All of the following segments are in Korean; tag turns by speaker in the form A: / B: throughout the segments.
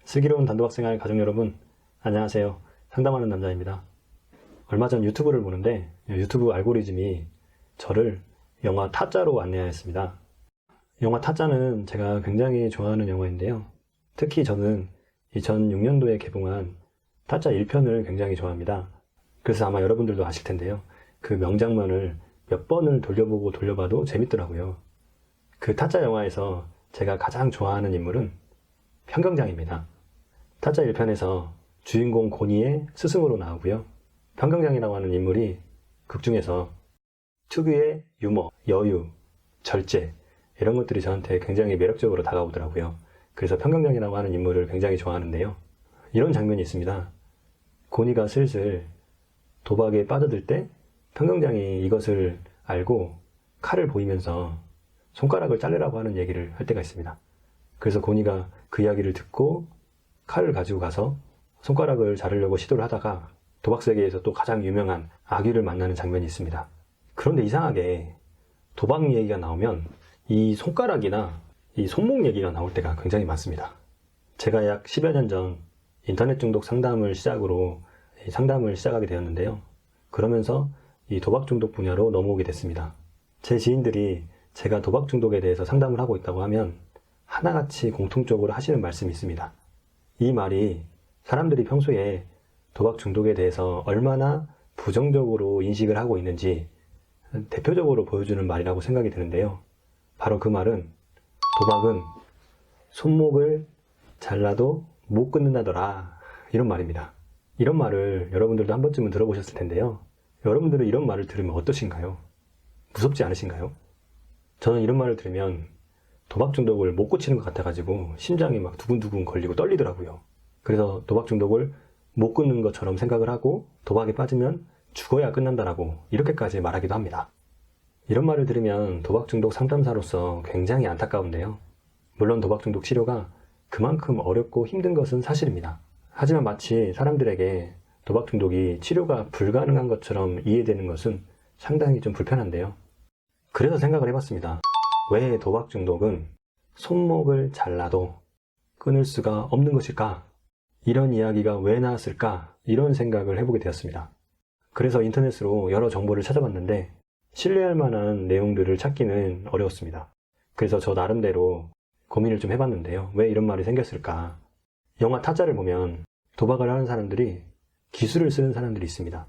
A: 슬기로운 단도박생활 가족 여러분, 안녕하세요. 상담하는 남자입니다. 얼마 전 유튜브를 보는데 유튜브 알고리즘이 저를 영화 타짜로 안내하였습니다. 영화 타짜는 제가 굉장히 좋아하는 영화인데요. 특히 저는 2006년도에 개봉한 타짜 1편을 굉장히 좋아합니다. 그래서 아마 여러분들도 아실 텐데요. 그 명장면을 몇 번을 돌려보고 돌려봐도 재밌더라고요. 그 타짜 영화에서 제가 가장 좋아하는 인물은 평경장입니다. 타짜 1편에서 주인공 고니의 스승으로 나오고요. 평경장이라고 하는 인물이 극 중에서 특유의 유머, 여유, 절제 이런 것들이 저한테 굉장히 매력적으로 다가오더라고요. 그래서 평경장이라고 하는 인물을 굉장히 좋아하는데요. 이런 장면이 있습니다. 고니가 슬슬 도박에 빠져들 때 평경장이 이것을 알고 칼을 보이면서 손가락을 자르라고 하는 얘기를 할 때가 있습니다. 그래서 고니가 그 이야기를 듣고 칼을 가지고 가서 손가락을 자르려고 시도를 하다가 도박 세계에서 또 가장 유명한 아귀를 만나는 장면이 있습니다. 그런데 이상하게 도박 얘기가 나오면 이 손가락이나 이 손목 얘기가 나올 때가 굉장히 많습니다. 제가 약 10여 년 전 인터넷 중독 상담을 시작으로 상담을 시작하게 되었는데요. 그러면서 이 도박 중독 분야로 넘어오게 됐습니다. 제 지인들이 제가 도박 중독에 대해서 상담을 하고 있다고 하면 하나같이 공통적으로 하시는 말씀이 있습니다. 이 말이 사람들이 평소에 도박 중독에 대해서 얼마나 부정적으로 인식을 하고 있는지 대표적으로 보여주는 말이라고 생각이 드는데요. 바로 그 말은 도박은 손목을 잘라도 못 끊는다더라, 이런 말입니다. 이런 말을 여러분들도 한 번쯤은 들어보셨을 텐데요. 여러분들은 이런 말을 들으면 어떠신가요? 무섭지 않으신가요? 저는 이런 말을 들으면 도박 중독을 못 고치는 것 같아가지고 심장이 막 두근두근 걸리고 떨리더라고요. 그래서 도박 중독을 못 끊는 것처럼 생각을 하고 도박에 빠지면 죽어야 끝난다라고 이렇게까지 말하기도 합니다. 이런 말을 들으면 도박 중독 상담사로서 굉장히 안타까운데요. 물론 도박 중독 치료가 그만큼 어렵고 힘든 것은 사실입니다. 하지만 마치 사람들에게 도박 중독이 치료가 불가능한 것처럼 이해되는 것은 상당히 좀 불편한데요. 그래서 생각을 해봤습니다. 왜 도박 중독은 손목을 잘라도 끊을 수가 없는 것일까? 이런 이야기가 왜 나왔을까? 이런 생각을 해보게 되었습니다. 그래서 인터넷으로 여러 정보를 찾아봤는데 신뢰할 만한 내용들을 찾기는 어려웠습니다. 그래서 저 나름대로 고민을 좀 해봤는데요. 왜 이런 말이 생겼을까? 영화 타짜를 보면 도박을 하는 사람들이 기술을 쓰는 사람들이 있습니다.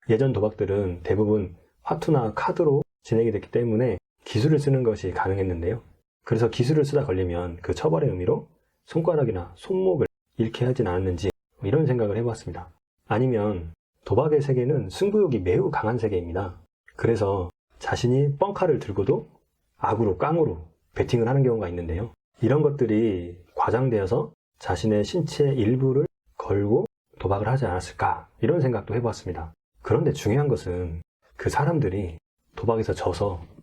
A: 예전 도박들은 대부분 화투나 카드로 진행이 됐기 때문에 기술을 쓰는 것이 가능했는데요. 그래서 기술을 쓰다 걸리면 그 처벌의 의미로 손가락이나 손목을 잃게 하진 않았는지 이런 생각을 해봤습니다. 아니면 도박의 세계는 승부욕이 매우 강한 세계입니다. 그래서 자신이 뻥카를 들고도 악으로 깡으로 베팅을 하는 경우가 있는데요. 이런 것들이 과장되어서 자신의 신체 일부를 걸고 도박을 하지 않았을까, 이런 생각도 해봤습니다. 그런데 중요한 것은 그 사람들이 도박에서 져서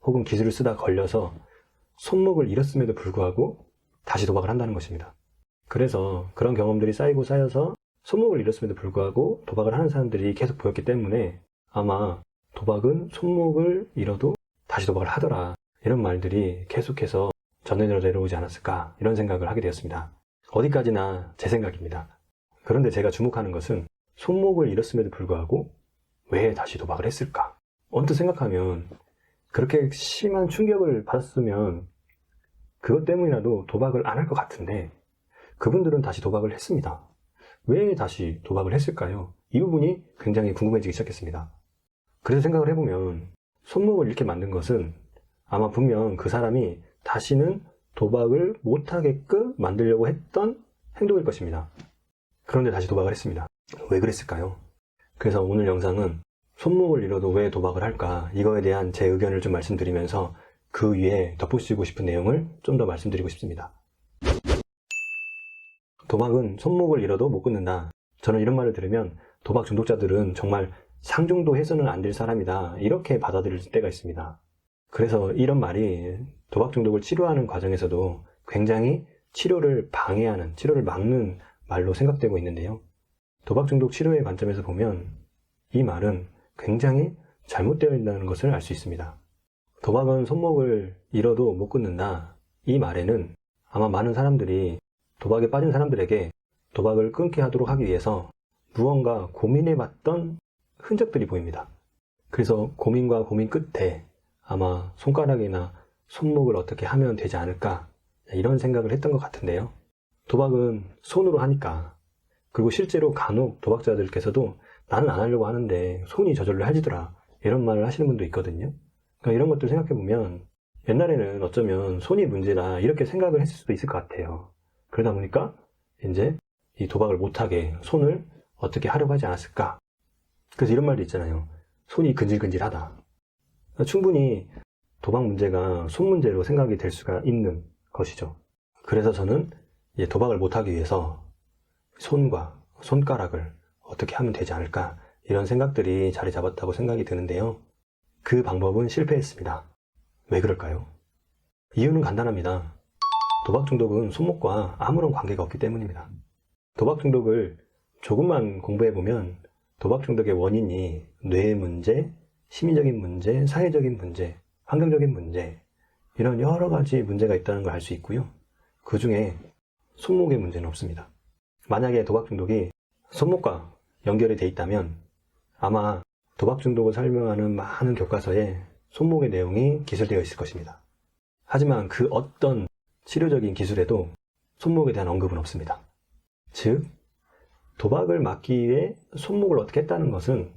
A: 혹은 기술을 쓰다 걸려서 손목을 잃었음에도 불구하고 다시 도박을 한다는 것입니다. 그래서 그런 경험들이 쌓이고 쌓여서 손목을 잃었음에도 불구하고 도박을 하는 사람들이 계속 보였기 때문에 아마 도박은 손목을 잃어도 다시 도박을 하더라, 이런 말들이 계속해서 전해져 내려오지 않았을까, 이런 생각을 하게 되었습니다. 어디까지나 제 생각입니다. 그런데 제가 주목하는 것은 손목을 잃었음에도 불구하고 왜 다시 도박을 했을까? 언뜻 생각하면 그렇게 심한 충격을 받았으면 그것 때문이라도 도박을 안 할 것 같은데 그분들은 다시 도박을 했습니다. 왜 다시 도박을 했을까요? 이 부분이 굉장히 궁금해지기 시작했습니다. 그래서 생각을 해보면 손목을 잃게 만든 것은 아마 분명 그 사람이 다시는 도박을 못하게끔 만들려고 했던 행동일 것입니다. 그런데 다시 도박을 했습니다. 왜 그랬을까요? 그래서 오늘 영상은 손목을 잃어도 왜 도박을 할까, 이거에 대한 제 의견을 좀 말씀드리면서 그 위에 덧붙이고 싶은 내용을 좀 더 말씀드리고 싶습니다. 도박은 손목을 잃어도 못 끊는다. 저는 이런 말을 들으면 도박 중독자들은 정말 상종도 해서는 안 될 사람이다, 이렇게 받아들일 때가 있습니다. 그래서 이런 말이 도박 중독을 치료하는 과정에서도 굉장히 치료를 방해하는, 치료를 막는 말로 생각되고 있는데요. 도박 중독 치료의 관점에서 보면 이 말은 굉장히 잘못되어 있다는 것을 알 수 있습니다. 도박은 손목을 잃어도 못 끊는다, 이 말에는 아마 많은 사람들이 도박에 빠진 사람들에게 도박을 끊게 하도록 하기 위해서 무언가 고민해봤던 흔적들이 보입니다. 그래서 고민과 고민 끝에 아마 손가락이나 손목을 어떻게 하면 되지 않을까 이런 생각을 했던 것 같은데요. 도박은 손으로 하니까, 그리고 실제로 간혹 도박자들께서도 나는 안 하려고 하는데 손이 저절로 해지더라 이런 말을 하시는 분도 있거든요. 그러니까 이런 것들 생각해보면 옛날에는 어쩌면 손이 문제다 이렇게 생각을 했을 수도 있을 것 같아요. 그러다 보니까 이제 이 도박을 못하게 손을 어떻게 하려고 하지 않았을까. 그래서 이런 말도 있잖아요. 손이 근질근질하다. 그러니까 충분히 도박 문제가 손 문제로 생각이 될 수가 있는 것이죠. 그래서 저는 도박을 못하기 위해서 손과 손가락을 어떻게 하면 되지 않을까 이런 생각들이 자리 잡았다고 생각이 드는데요. 그 방법은 실패했습니다. 왜 그럴까요? 이유는 간단합니다. 도박 중독은 손목과 아무런 관계가 없기 때문입니다. 도박 중독을 조금만 공부해보면 도박 중독의 원인이 뇌 문제, 심리적인 문제, 사회적인 문제, 환경적인 문제 이런 여러 가지 문제가 있다는 걸 알 수 있고요. 그 중에 손목의 문제는 없습니다. 만약에 도박 중독이 손목과 연결이 돼 있다면 아마 도박 중독을 설명하는 많은 교과서에 손목의 내용이 기술되어 있을 것입니다. 하지만 그 어떤 치료적인 기술에도 손목에 대한 언급은 없습니다. 즉, 도박을 막기 위해 손목을 어떻게 했다는 것은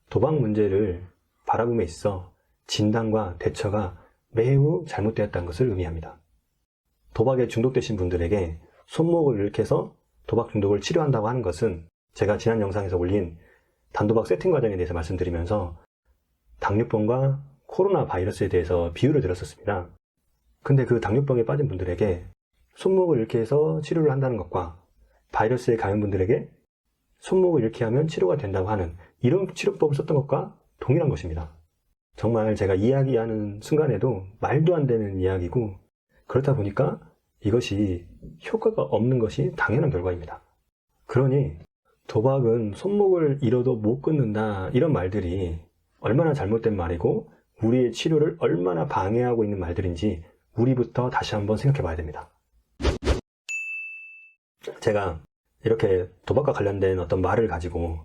A: 도박 문제를 바라봄에 있어 진단과 대처가 매우 잘못되었다는 것을 의미합니다. 도박에 중독되신 분들에게 손목을 이렇게 해서 도박 중독을 치료한다고 하는 것은 제가 지난 영상에서 올린 단도박 세팅 과정에 대해서 말씀드리면서 당뇨병과 코로나 바이러스에 대해서 비유를 들었었습니다. 근데 그 당뇨병에 빠진 분들에게 손목을 이렇게 해서 치료를 한다는 것과 바이러스에 감염 분들에게 손목을 이렇게 하면 치료가 된다고 하는 이런 치료법을 썼던 것과 동일한 것입니다. 정말 제가 이야기하는 순간에도 말도 안 되는 이야기고, 그렇다 보니까 이것이 효과가 없는 것이 당연한 결과입니다. 그러니 도박은 손목을 잃어도 못 끊는다 이런 말들이 얼마나 잘못된 말이고 우리의 치료를 얼마나 방해하고 있는 말들인지 우리부터 다시 한번 생각해 봐야 됩니다. 제가 이렇게 도박과 관련된 어떤 말을 가지고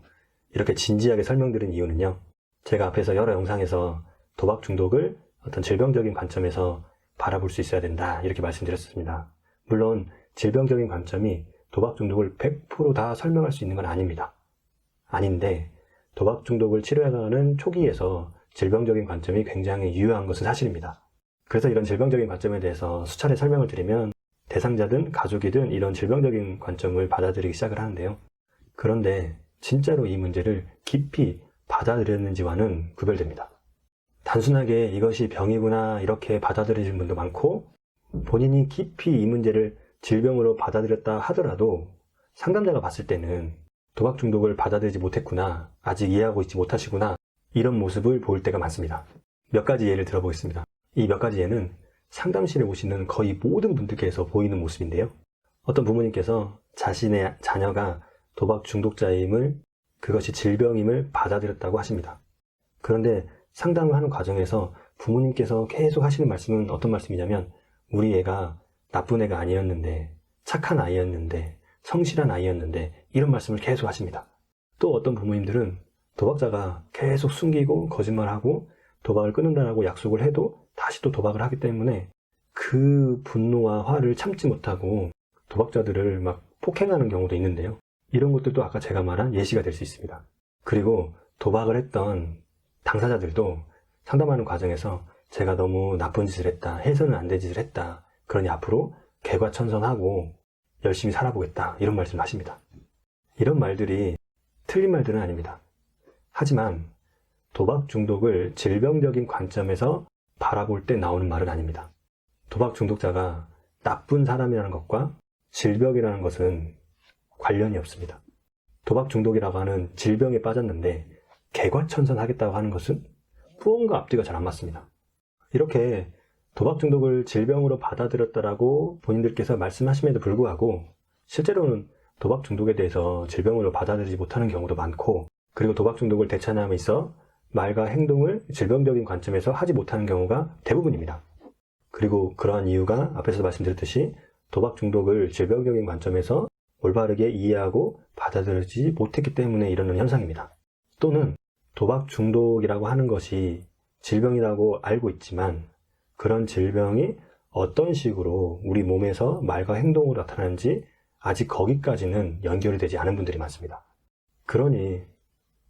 A: 이렇게 진지하게 설명드린 이유는요, 제가 앞에서 여러 영상에서 도박 중독을 어떤 질병적인 관점에서 바라볼 수 있어야 된다 이렇게 말씀드렸습니다. 물론 질병적인 관점이 도박 중독을 100% 다 설명할 수 있는 건 아닙니다. 아닌데 도박 중독을 치료해가는 초기에서 질병적인 관점이 굉장히 유효한 것은 사실입니다. 그래서 이런 질병적인 관점에 대해서 수차례 설명을 드리면 대상자든 가족이든 이런 질병적인 관점을 받아들이기 시작을 하는데요. 그런데 진짜로 이 문제를 깊이 받아들였는지와는 구별됩니다. 단순하게 이것이 병이구나 이렇게 받아들이는 분도 많고, 본인이 깊이 이 문제를 질병으로 받아들였다 하더라도 상담자가 봤을 때는 도박 중독을 받아들이지 못했구나, 아직 이해하고 있지 못하시구나 이런 모습을 보일 때가 많습니다. 몇 가지 예를 들어보겠습니다. 이 몇 가지 예는 상담실에 오시는 거의 모든 분들께서 보이는 모습인데요. 어떤 부모님께서 자신의 자녀가 도박 중독자임을, 그것이 질병임을 받아들였다고 하십니다. 그런데 상담을 하는 과정에서 부모님께서 계속 하시는 말씀은 어떤 말씀이냐면, 우리 애가 나쁜 애가 아니었는데, 착한 아이였는데, 성실한 아이였는데 이런 말씀을 계속 하십니다. 또 어떤 부모님들은 도박자가 계속 숨기고 거짓말하고 도박을 끊는다라고 약속을 해도 다시 또 도박을 하기 때문에 그 분노와 화를 참지 못하고 도박자들을 막 폭행하는 경우도 있는데요. 이런 것들도 아까 제가 말한 예시가 될 수 있습니다. 그리고 도박을 했던 당사자들도 상담하는 과정에서 제가 너무 나쁜 짓을 했다, 해서는 안 될 짓을 했다, 그러니 앞으로 개과천선하고 열심히 살아보겠다 이런 말씀을 하십니다. 이런 말들이 틀린 말들은 아닙니다. 하지만 도박 중독을 질병적인 관점에서 바라볼 때 나오는 말은 아닙니다. 도박 중독자가 나쁜 사람이라는 것과 질병이라는 것은 관련이 없습니다. 도박 중독이라고 하는 질병에 빠졌는데 개과천선하겠다고 하는 것은 무언가 앞뒤가 잘 안 맞습니다. 이렇게 도박 중독을 질병으로 받아들였다라고 본인들께서 말씀하심에도 불구하고 실제로는 도박 중독에 대해서 질병으로 받아들이지 못하는 경우도 많고, 그리고 도박 중독을 대처함에 있어 말과 행동을 질병적인 관점에서 하지 못하는 경우가 대부분입니다. 그리고 그러한 이유가 앞에서 말씀드렸듯이 도박 중독을 질병적인 관점에서 올바르게 이해하고 받아들이지 못했기 때문에 일어나는 현상입니다. 또는 도박 중독이라고 하는 것이 질병이라고 알고 있지만 그런 질병이 어떤 식으로 우리 몸에서 말과 행동으로 나타나는지 아직 거기까지는 연결이 되지 않은 분들이 많습니다. 그러니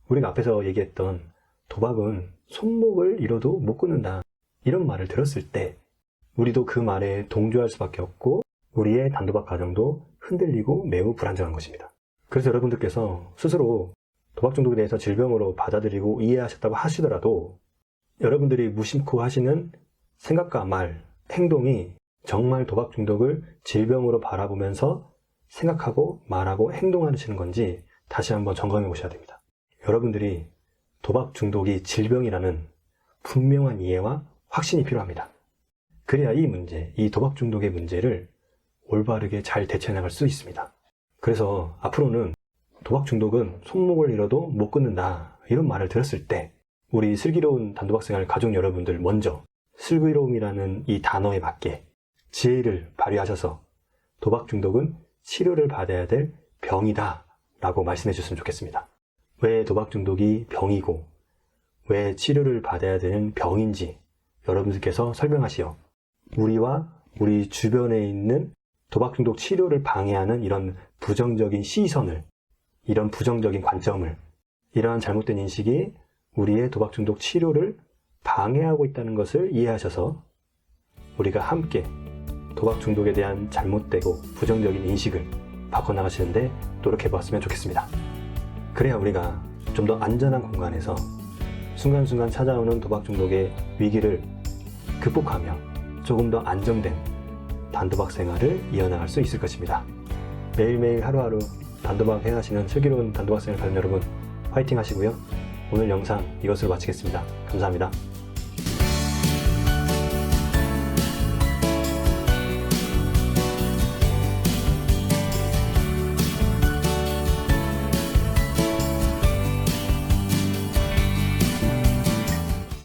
A: 우리가 앞에서 얘기했던 도박은 손목을 잃어도 못 끊는다, 이런 말을 들었을 때 우리도 그 말에 동조할 수밖에 없고 우리의 단도박 가정도 흔들리고 매우 불안정한 것입니다. 그래서 여러분들께서 스스로 도박 중독에 대해서 질병으로 받아들이고 이해하셨다고 하시더라도 여러분들이 무심코 하시는 생각과 말, 행동이 정말 도박 중독을 질병으로 바라보면서 생각하고 말하고 행동하시는 건지 다시 한번 점검해 보셔야 됩니다. 여러분들이 도박 중독이 질병이라는 분명한 이해와 확신이 필요합니다. 그래야 이 문제, 이 도박 중독의 문제를 올바르게 잘 대처해 나갈 수 있습니다. 그래서 앞으로는 도박 중독은 손목을 잃어도 못 끊는다, 이런 말을 들었을 때 우리 슬기로운 단도박생활 가족 여러분들 먼저 슬기로움이라는 이 단어에 맞게 지혜를 발휘하셔서 도박 중독은 치료를 받아야 될 병이다 라고 말씀해 주셨으면 좋겠습니다. 왜 도박 중독이 병이고 왜 치료를 받아야 되는 병인지 여러분들께서 설명하시어 우리와 우리 주변에 있는 도박 중독 치료를 방해하는 이런 부정적인 시선을, 이런 부정적인 관점을, 이러한 잘못된 인식이 우리의 도박 중독 치료를 방해하고 있다는 것을 이해하셔서 우리가 함께 도박 중독에 대한 잘못되고 부정적인 인식을 바꿔나가시는데 노력해보았으면 좋겠습니다. 그래야 우리가 좀 더 안전한 공간에서 순간순간 찾아오는 도박 중독의 위기를 극복하며 조금 더 안정된 단도박 생활을 이어나갈 수 있을 것입니다. 매일매일 하루하루 단도박 행하시는 슬기로운 단도박 생활 가족 여러분, 화이팅 하시고요. 오늘 영상 이것으로 마치겠습니다. 감사합니다.